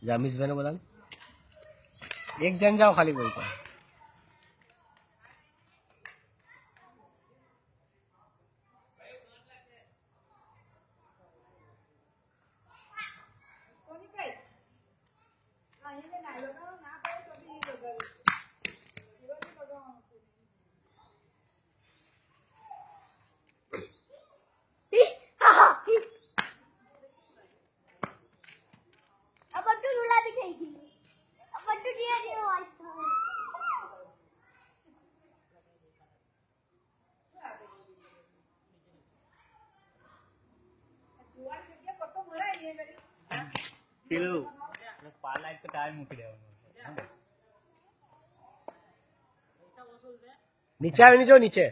जामिस भाई ने बोला एक जन जाओ खाली बोल को नीचे आवे जो नीचे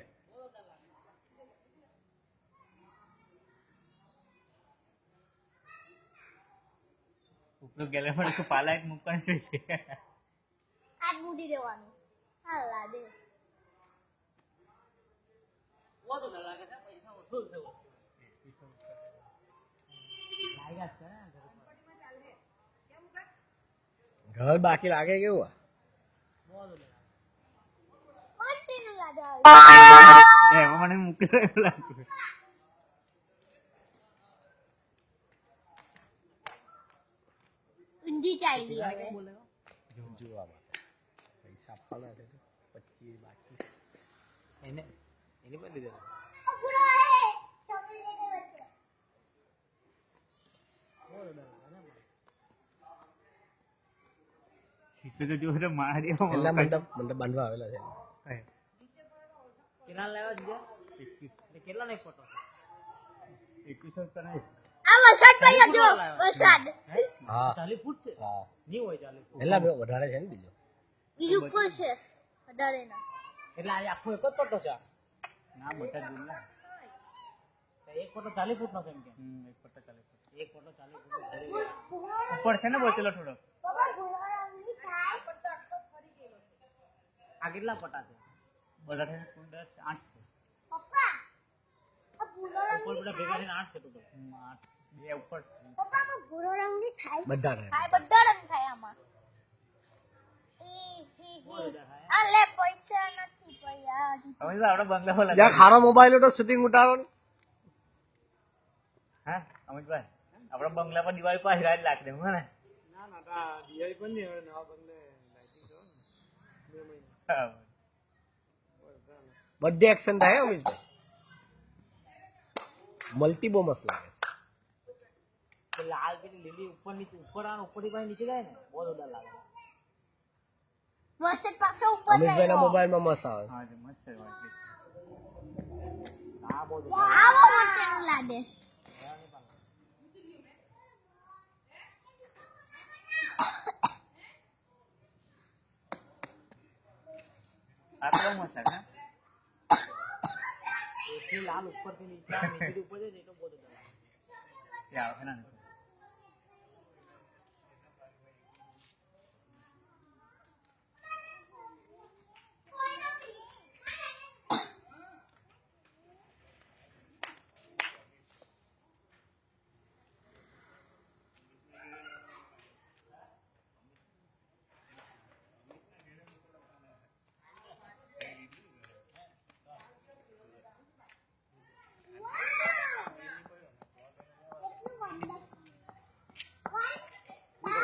ऊपर गेले पण तो पाला एक मुक्कान જોઈએ આજ મૂડી દેવાનું હાલા દે વો તો લાગે છે પૈસા વસૂલ છે લાગ્યા છે घर बाकी लागे केवुं કોન્ટિન્યુ લાગે એ મને મૂકી લાગે ઊંધી ચાલી હવે जो आ बात पैसा पाला दे 25 बाकी એને એને પણ દીધા પૂરા હે સમજી લેકે બચ્ચા તો જો રે મારી એલા મંડપ બાંધવા આવેલા છે કેટલા લેવા દીધા 21 કેટલા નહીં ફોટો 21 કરાય આ વરસાદ પડ્યો જો વરસાદ હા 40 ફૂટ છે હા નહીં હોય 40 ફૂટ એલા વધારે છે ને બીજો બીજું ઉપર છે વધારે ના એટલે આ આખો એક જ ફોટો છે ના મોટા જુલ્લા એક ફોટો 40 ફૂટ નો કેમ કે એક ફોટો 40 ફૂટ એક ફોટો 40 ફૂટ ઉપર છે ને બચેલો થોડો બાબા ગુલાબની થાય આ કેટલા ફોટા છે બધા થઈને કુલ 10 8 છે પપ્પા આ ભૂરો ઉપર બધા ભેગા થઈને 8 છે ટોટલ 8 બે ઉપર પપ્પા આ ભૂરો રંગની થાય બધા રહે થાય બધા રંગ થાય આમાં આ લે પૈસા નથી પૈયા હવે તો આપણે બંગલા પર જા ખારો મોબાઈલ તો શૂટિંગ ઉતારો ને હા અમિતભાઈ આપણે બંગલા પર દિવાળી પર હિરાજ લાખ દે મને ના ના તા દિવાળી પણ નહીં હવે નવા બંગલે લાઈટિંગ કરો ને 2 મહિના હા બર્થડે એક્શન થાય અમીશભાઈ મલ્ટી બહુ મસ્ત લાગે તો લાલ પેલી લીલી ઉપર નીચે ઉપર આનો ઉપરથી પાછી નીચે જાય ને બહુ જોરદાર લાગે વરસાદ પાછો ઉપર અમીશભાઈ ના મોબાઈલ માં મસ્ત આવે હા મસ્ત છે આ બહુ આવો મોટેનું લાગે આ તો મસ્ત છે એ લાલ ઉપરથી નીચે નીચેથી ઉપર જાય ને તો બહુ જોરદાર લાગે યાર એના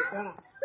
Wow!